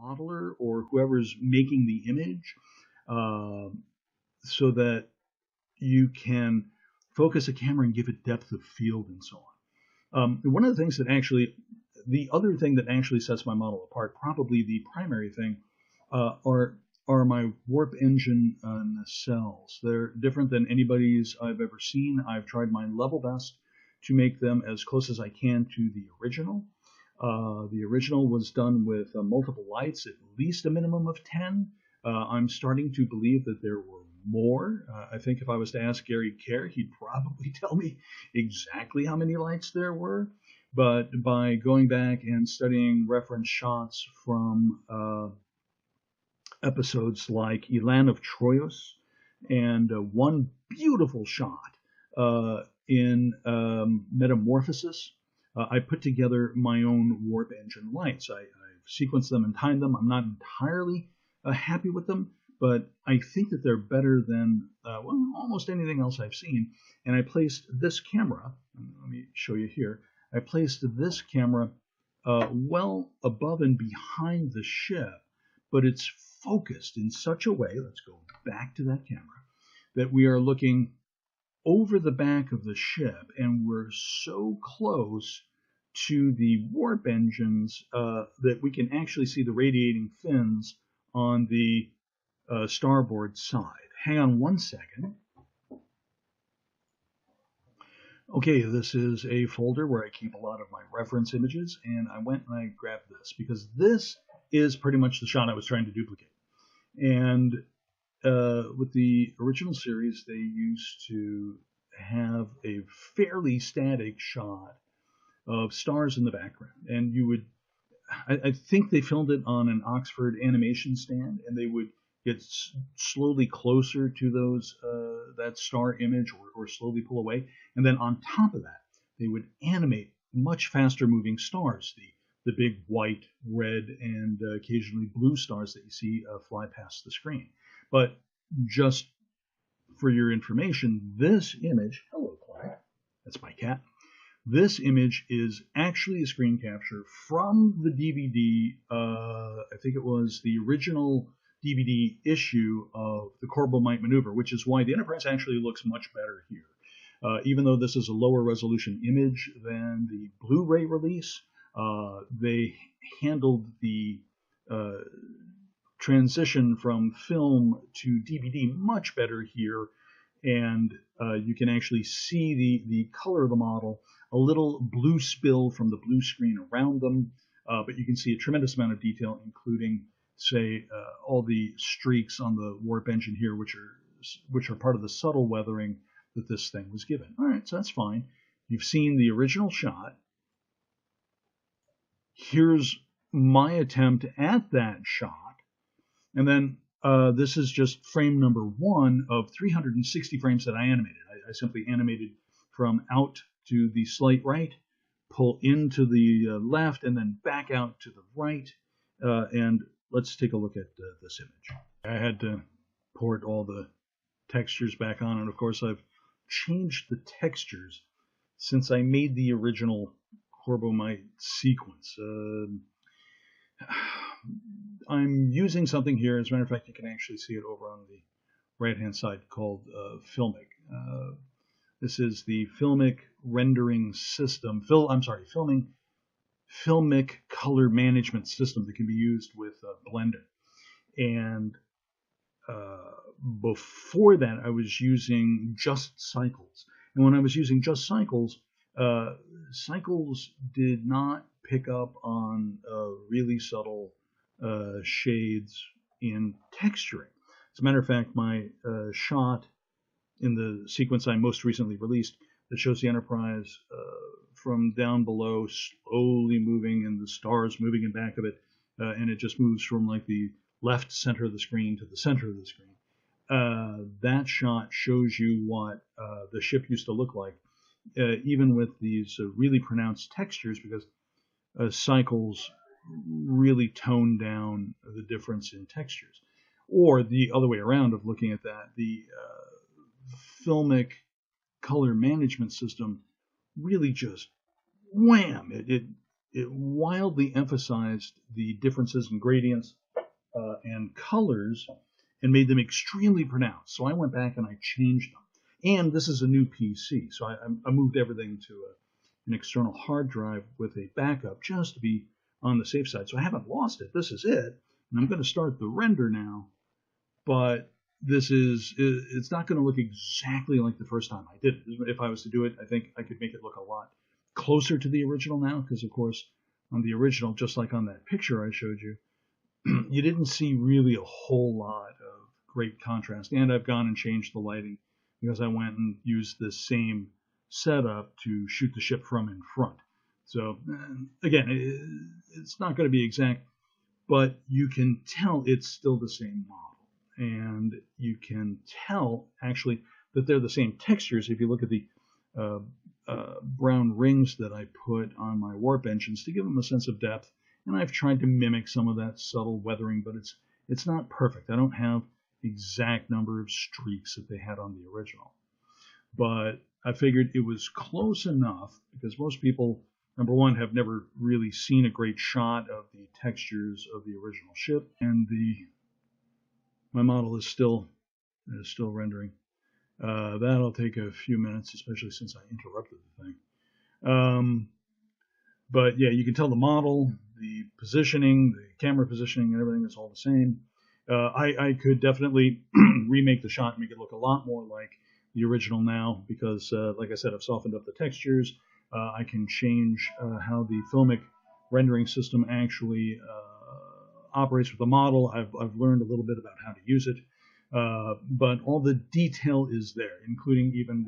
modeler or whoever's making the image, so that you can focus a camera and give it depth of field and so on. One of the things that actually, the other thing that actually sets my model apart, probably the primary thing, are my warp engine nacelles. They're different than anybody's I've ever seen. I've tried my level best to make them as close as I can to the original. The original was done with multiple lights, at least a minimum of 10. I'm starting to believe that there were more. I think if I was to ask Gary Kerr, he'd probably tell me exactly how many lights there were. But by going back and studying reference shots from episodes like Elan of Troyos and one beautiful shot in Metamorphosis, I put together my own warp engine lights. I've sequenced them and timed them. I'm not entirely happy with them, but I think that they're better than almost anything else I've seen. And I placed this camera, let me show you here, I placed this camera well above and behind the ship, but it's focused in such a way, let's go back to that camera, that we are looking over the back of the ship, and we're so close to the warp engines that we can actually see the radiating fins on the starboard side. Hang on one second. Okay, this is a folder where I keep a lot of my reference images, and I went and I grabbed this because this is pretty much the shot I was trying to duplicate. And with the original series, they used to have a fairly static shot of stars in the background. And you would, I think they filmed it on an Oxford animation stand, and they would get slowly closer to those that star image, or slowly pull away. And then on top of that, they would animate much faster moving stars, the big white, red, and occasionally blue stars that you see fly past the screen. But just for your information, this image, hello Clyde, that's my cat. This image is actually a screen capture from the DVD. I think it was the original DVD issue of the Corbomite Maneuver, which is why the Enterprise actually looks much better here. Even though this is a lower resolution image than the Blu-ray release, they handled the transition from film to DVD much better here, and you can actually see the color of the model, a little blue spill from the blue screen around them, but you can see a tremendous amount of detail, including, say, all the streaks on the warp engine here, which are part of the subtle weathering that this thing was given. All right, so that's fine. You've seen the original shot. Here's my attempt at that shot. And then this is just frame number 1 of 360 frames that I animated. I simply animated from out to the slight right, pull into the left, and then back out to the right. And let's take a look at this image. I had to port all the textures back on, and of course I've changed the textures since I made the original Corbomite sequence. I'm using something here. As a matter of fact, you can actually see it over on the right-hand side called Filmic. This is the Filmic rendering system. Filmic color management system that can be used with Blender. And before that, I was using just Cycles. And when I was using just Cycles, Cycles did not pick up on really subtle shades in texturing. As a matter of fact, my shot in the sequence I most recently released that shows the Enterprise from down below slowly moving and the stars moving in back of it, and it just moves from like the left center of the screen to the center of the screen. That shot shows you what the ship used to look like, even with these really pronounced textures, because Cycles really tone down the difference in textures. Or the other way around of looking at that, the Filmic color management system really just wham, it it wildly emphasized the differences in gradients and colors and made them extremely pronounced. So I went back and I changed them. And this is a new PC, so I moved everything to an external hard drive with a backup just to be on the safe side. So I haven't lost it. This is it. And I'm going to start the render now, but it's not going to look exactly like the first time I did it. If I was to do it, I think I could make it look a lot closer to the original now, because of course on the original, just like on that picture I showed you, you didn't see really a whole lot of great contrast. And I've gone and changed the lighting because I went and used the same setup to shoot the ship from in front. So again, it's not going to be exact, but you can tell it's still the same model. And you can tell actually that they're the same textures if you look at the brown rings that I put on my warp engines to give them a sense of depth. And I've tried to mimic some of that subtle weathering, but it's not perfect. I don't have the exact number of streaks that they had on the original. But I figured it was close enough because most people, number one, have never really seen a great shot of the textures of the original ship, and my model is still rendering. That'll take a few minutes, especially since I interrupted the thing. But yeah, you can tell the model, the positioning, the camera positioning, and everything is all the same. I could definitely remake the shot and make it look a lot more like the original now because, like I said, I've softened up the textures. I can change how the filmic rendering system actually operates with the model. I've learned a little bit about how to use it. But all the detail is there, including even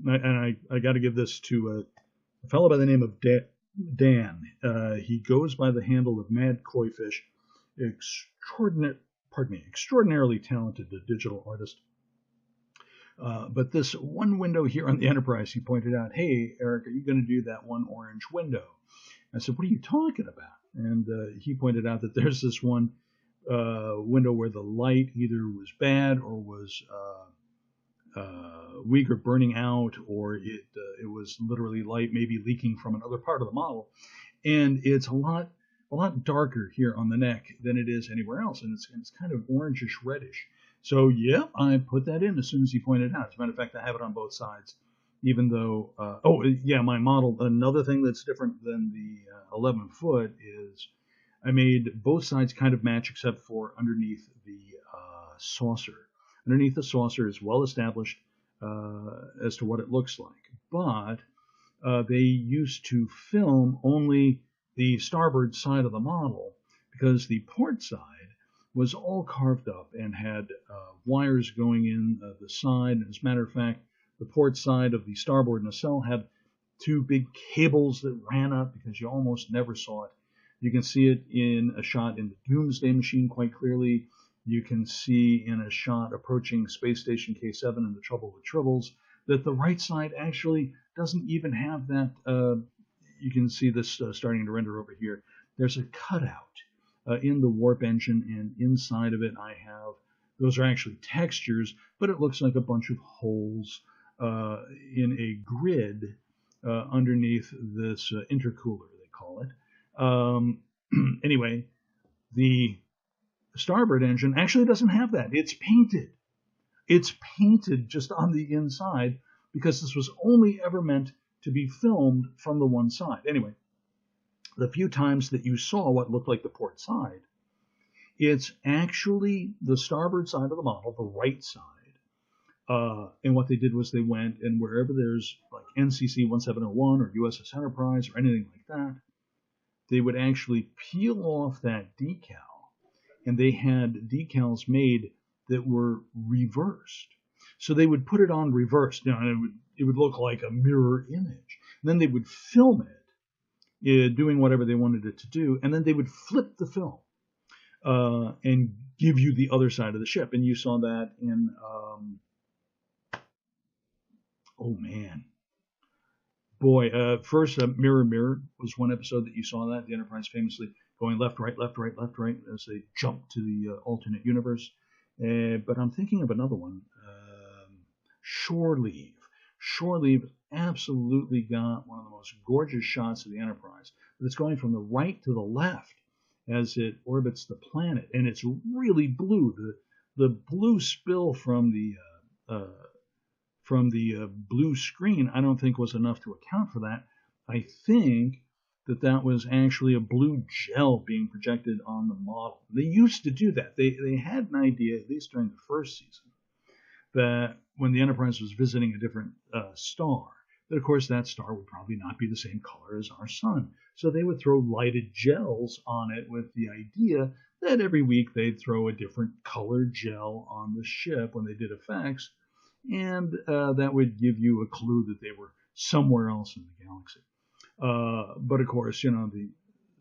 and I got to give this to a fellow by the name of Dan. He goes by the handle of Mad Koifish, extraordinarily talented digital artist. But this one window here on the Enterprise, he pointed out, hey, Eric, are you going to do that one orange window? I said, what are you talking about? And he pointed out that there's this one window where the light either was bad or was weak or burning out, or it was literally light maybe leaking from another part of the model. And it's a lot darker here on the neck than it is anywhere else, and it's kind of orangish reddish. So yeah, I put that in as soon as he pointed out. As a matter of fact, I have it on both sides, even though my model. Another thing that's different than the 11 foot is I made both sides kind of match except for underneath the saucer. Underneath the saucer is well established as to what it looks like, but they used to film only the starboard side of the model because the port side was all carved up and had wires going in the side. As a matter of fact, the port side of the starboard nacelle had two big cables that ran up because you almost never saw it. You can see it in a shot in the Doomsday Machine quite clearly. You can see in a shot approaching Space Station K7 in The Trouble with Tribbles that the right side actually doesn't even have that. You can see this starting to render over here. There's a cutout in the warp engine, and inside of it I have, those are actually textures, but it looks like a bunch of holes in a grid underneath this intercooler, they call it. Anyway, the starboard engine actually doesn't have that. It's painted. It's painted just on the inside because this was only ever meant to be filmed from the one side. Anyway, the few times that you saw what looked like the port side, it's actually the starboard side of the model, the right side. And what they did was they went, and wherever there's like NCC 1701 or USS Enterprise or anything like that, they would actually peel off that decal, and they had decals made that were reversed. So they would put it on reversed, and it would look like a mirror image. And then they would film it, doing whatever they wanted it to do, and then they would flip the film and give you the other side of the ship. And you saw that in, first Mirror Mirror was one episode that you saw that, the Enterprise famously going left, right, left, right, left, right as they jump to the alternate universe. But I'm thinking of another one, Shore Leave. Shore Leave absolutely got one of the most gorgeous shots of the Enterprise. but it's going from the right to the left as it orbits the planet, and it's really blue. The blue spill from the blue screen, I don't think was enough to account for that. I think that was actually a blue gel being projected on the model. They used to do that. They had an idea, at least during the first season, that when the Enterprise was visiting a different star, that of course that star would probably not be the same color as our sun. So they would throw lighted gels on it with the idea that every week they'd throw a different colored gel on the ship when they did effects, and that would give you a clue that they were somewhere else in the galaxy. But of course, the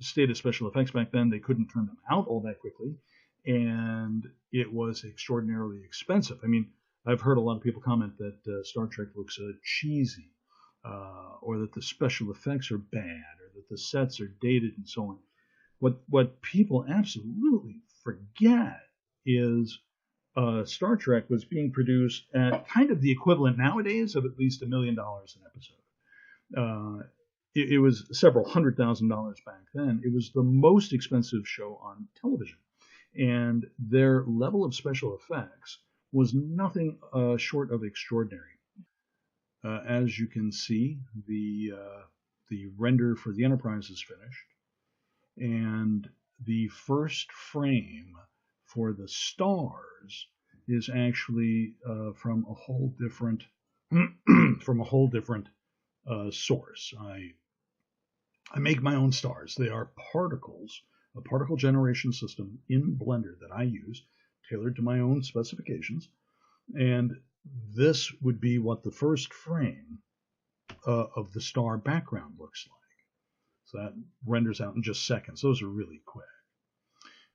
state of special effects back then, they couldn't turn them out all that quickly, and it was extraordinarily expensive. I mean, I've heard a lot of people comment that Star Trek looks cheesy, or that the special effects are bad, or that the sets are dated, and so on. What people absolutely forget is Star Trek was being produced at kind of the equivalent nowadays of at least $1 million an episode. It was several $100,000 back then. It was the most expensive show on television, and their level of special effects was nothing short of extraordinary. As you can see, the render for the Enterprise is finished, and the first frame for the stars is actually from a whole different from a whole different source. I make my own stars. They are particles, a particle generation system in Blender that I use, tailored to my own specifications. And this would be what the first frame of the star background looks like. So that renders out in just seconds. Those are really quick.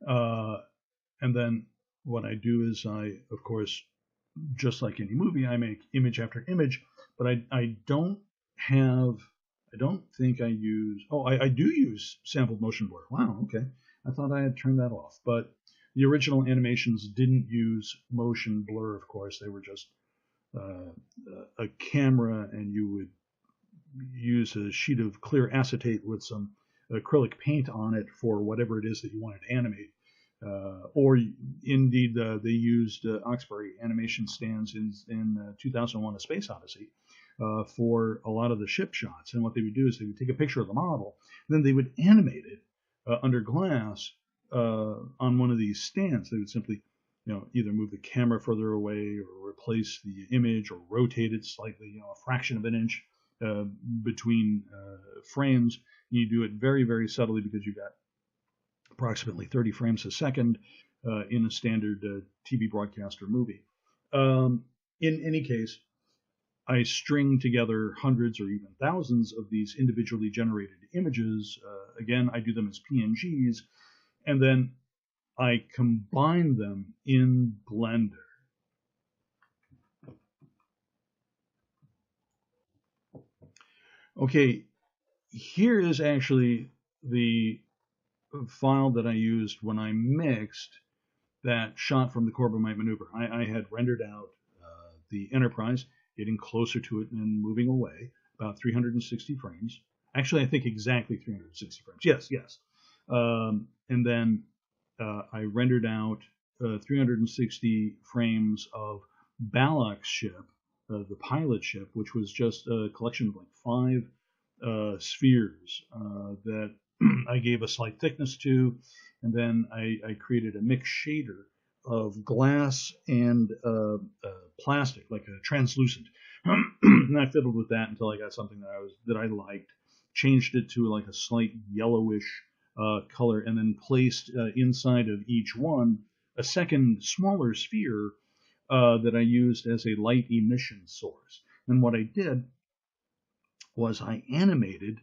And then what I do is of course, just like any movie, I make image after image, but I don't think I use, I do use sampled motion blur. Wow, okay. I thought I had turned that off. But the original animations didn't use motion blur, of course. They were just a camera, and you would use a sheet of clear acetate with some acrylic paint on it for whatever it is that you wanted to animate. Or indeed, they used Oxbury animation stands in 2001: A Space Odyssey for a lot of the ship shots. And what they would do is they would take a picture of the model, and then they would animate it under glass on one of these stands. They would simply, either move the camera further away, or replace the image, or rotate it slightly, a fraction of an inch between frames. You do it very, very subtly, because you got approximately 30 frames a second in a standard TV broadcast or movie. In any case, I string together hundreds or even thousands of these individually generated images. Again, I do them as PNGs, and then I combine them in Blender. Okay, here is actually the file that I used when I mixed that shot from the Corbomite maneuver. I had rendered out the Enterprise, getting closer to it and moving away, about 360 frames. Actually, I think exactly 360 frames. Yes. And then I rendered out 360 frames of Balak's ship, the pilot ship, which was just a collection of like 5 spheres that I gave a slight thickness to, and then I created a mixed shader of glass and plastic, like a translucent. And I fiddled with that until I got something that I liked. Changed it to like a slight yellowish color, and then placed inside of each one a second smaller sphere that I used as a light emission source. And what I did was I animated